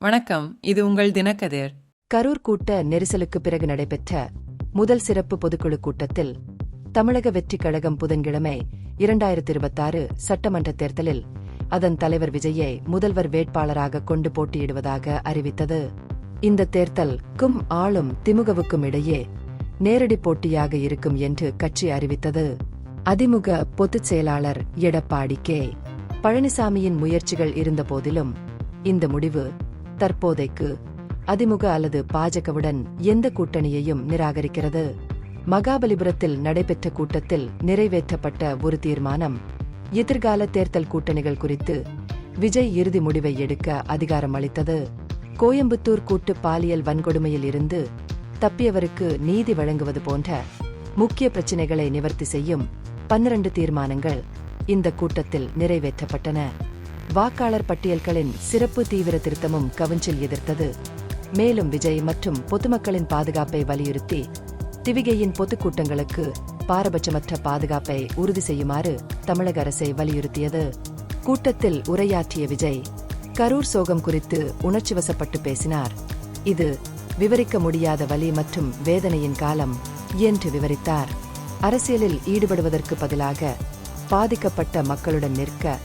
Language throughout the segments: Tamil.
வணக்கம், இது உங்கள் தினக்கதிர். கரூர் கூட்ட நெரிசலுக்கு பிறகு நடைபெற்ற முதல் சிறப்பு பொதுக்குழு கூட்டத்தில் தமிழக வெற்றிக் கழகம் புதன்கிழமை 2026 சட்டமன்ற தேர்தலில் அதன் தலைவர் விஜயை முதல்வர் வேட்பாளராக கொண்டு போட்டியிடுவதாக அறிவித்தது. இந்த தேர்தல் ஆளும் திமுகவுக்கும் இடையே நேரடி போட்டியாக இருக்கும் என்று கட்சி அறிவித்தது. அதிமுக பொதுச் செயலாளர் எடப்பாடி கே. பழனிசாமியின் முயற்சிகள் இருந்தபோதிலும் இந்த முடிவு தற்போதைக்கு அதிமுக அல்லது பாஜகவுடன் எந்த கூட்டணியையும் நிராகரிக்கிறது. மகாபலிபுரத்தில் நடைபெற்ற கூட்டத்தில் நிறைவேற்றப்பட்ட ஒரு தீர்மானம் எதிர்கால தேர்தல் கூட்டணிகள் குறித்து விஜய் இறுதி முடிவை எடுக்க அதிகாரம் அளித்தது. கோயம்புத்தூர் கூட்டு பாலியல் வன்கொடுமையில் இருந்து தப்பியவருக்கு நீதி வழங்குவது போன்ற முக்கிய பிரச்சினைகளை நிவர்த்தி செய்யும் 12 தீர்மானங்கள் இந்த கூட்டத்தில் நிறைவேற்றப்பட்டன. வாக்காளர் பட்டியல்களின் சிறப்பு தீவிர திருத்தமும் கவுன்சில் எதிர்த்தது. மேலும் விஜய் மற்றும் பொதுமக்களின் பாதுகாப்பை வலியுறுத்தி திவிகையின் பொதுக்கூட்டங்களுக்கு பாரபட்சமற்ற பாதுகாப்பை உறுதி செய்யுமாறு தமிழக அரசை வலியுறுத்தியது. கூட்டத்தில் உரையாற்றிய விஜய் கரூர் சோகம் குறித்து உணர்ச்சிவசப்பட்டு பேசினார். இது விவரிக்க முடியாத வலி மற்றும் வேதனையின் காலம் என்று விவரித்தார். அரசியலில் ஈடுபடுவதற்கு பதிலாக பாதிக்கப்பட்ட மக்களுடன் நிற்க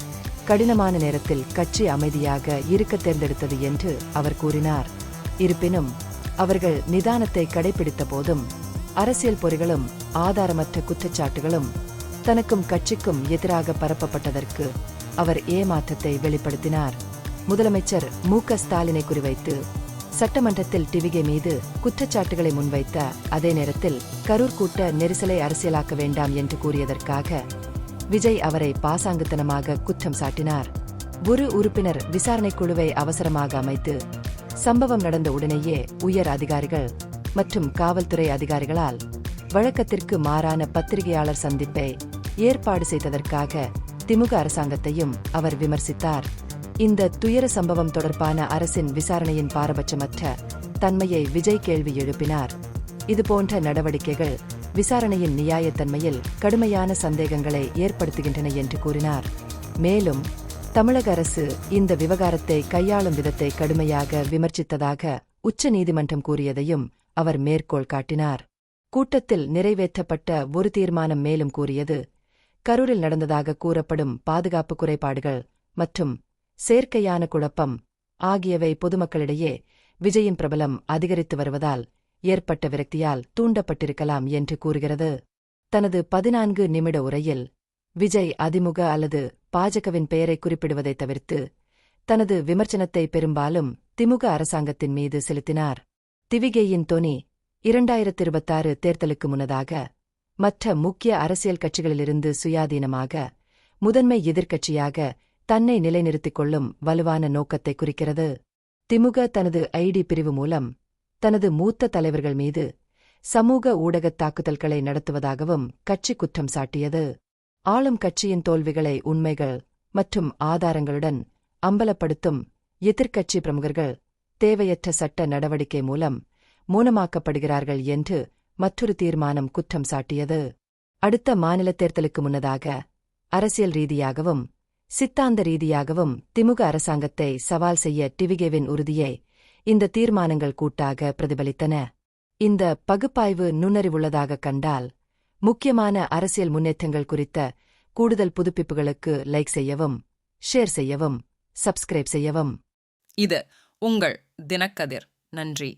கடினமான நேரத்தில் கட்சி அமைதியாக இருக்க தேர்ந்தெடுத்தது என்று அவர் கூறினார். இருப்பினும் அவர்கள் நிதானத்தை கடைபிடித்த போதும் அரசியல் பொறிகளும் ஆதாரமற்ற குற்றச்சாட்டுகளும் தனக்கும் கட்சிக்கும் எதிராக பரப்பப்பட்டதற்கு அவர் ஏமாற்றத்தை வெளிப்படுத்தினார். முதலமைச்சர் மு.க.ஸ்டாலினை குறிவைத்து சட்டமன்றத்தில் டிவிகே மீது குற்றச்சாட்டுகளை முன்வைத்த அதே நேரத்தில் கரூர் கூட்ட நெரிசலை அரசியலாக்க வேண்டாம் என்று கூறியதற்காக விஜய் அவரை பாசாங்குத்தனமாக குற்றம் சாட்டினார். ஒரு உறுப்பினர் விசாரணை குழுவை அவசரமாக அமைத்து சம்பவம் நடந்த உடனேயே உயர் அதிகாரிகள் மற்றும் காவல்துறை அதிகாரிகளால் வழக்கத்திற்கு மாறான பத்திரிகையாளர் சந்திப்பை ஏற்பாடு செய்ததற்காக திமுக அரசாங்கத்தையும் அவர் விமர்சித்தார். இந்த துயர சம்பவம் தொடர்பான அரசின் விசாரணையின் பாரபட்சமற்ற தன்மையை விஜய் கேள்வி எழுப்பினார். இதுபோன்ற நடவடிக்கைகள் விசாரணையின் நியாயத்தன்மையில் கடுமையான சந்தேகங்களை ஏற்படுத்துகின்றன என்று கூறினார். மேலும் தமிழக அரசு இந்த விவகாரத்தை கையாளும் விதத்தை கடுமையாக விமர்சித்ததாக உச்ச நீதிமன்றம் கூறியதையும் அவர் மேற்கோள் காட்டினார். கூட்டத்தில் நிறைவேற்றப்பட்ட ஒரு தீர்மானம் மேலும் கூறியது, கரூரில் நடந்ததாக கூறப்படும் பாதுகாப்பு குறைபாடுகள் மற்றும் செயற்கையான குழப்பம் ஆகியவை பொதுமக்களிடையே விஜயின் பிரபலம் அதிகரித்து வருவதால் ஏற்பட்ட விரக்தியால் தூண்டப்பட்டிருக்கலாம் என்று கூறுகிறது. தனது 14 நிமிட உரையில் விஜய் அதிமுக அல்லது பாஜகவின் பெயரை குறிப்பிடுவதை தவிர்த்து தனது விமர்சனத்தை பெரும்பாலும் திமுக அரசாங்கத்தின் மீது செலுத்தினார். திவிகேயின் தொனி 2026 தேர்தலுக்கு முன்னதாக மற்ற முக்கிய அரசியல் கட்சிகளிலிருந்து சுயாதீனமாக முதன்மை எதிர்க்கட்சியாக தன்னை நிலைநிறுத்திக் கொள்ளும் வலுவான நோக்கத்தை குறிக்கிறது. திமுக தனது ஐடி பிரிவு மூலம் தனது மூத்த தலைவர்கள் மீது சமூக ஊடகத் தாக்குதல்களை நடத்துவதாகவும் கட்சி குற்றம் சாட்டியது. ஆளும் கட்சியின் தோல்விகளை உண்மைகள் மற்றும் ஆதாரங்களுடன் அம்பலப்படுத்தும் எதிர்க்கட்சி பிரமுகர்கள் தேவையற்ற சட்ட நடவடிக்கை மூலம் மௌனமாக்கப்படுகிறார்கள் என்று மற்றொரு தீர்மானம் குற்றம் சாட்டியது. அடுத்த மாநில தேர்தலுக்கு முன்னதாக அரசியல் ரீதியாகவும் சித்தாந்த ரீதியாகவும் திமுக அரசாங்கத்தை சவால் செய்ய டிவிகேவின் உறுதியை இந்த தீர்மானங்கள் கூட்டாக பிரதிபலித்தன. இந்த பகுப்பாய்வு நுண்ணறிவுள்ளதாக கண்டால் முக்கியமான அரசியல் முன்னேற்றங்கள் குறித்த கூடுதல் புதுப்பிப்புகளுக்கு லைக் செய்யவும், ஷேர் செய்யவும், சப்ஸ்கிரைப் செய்யவும். இது உங்கள் தினக்கதிர். நன்றி.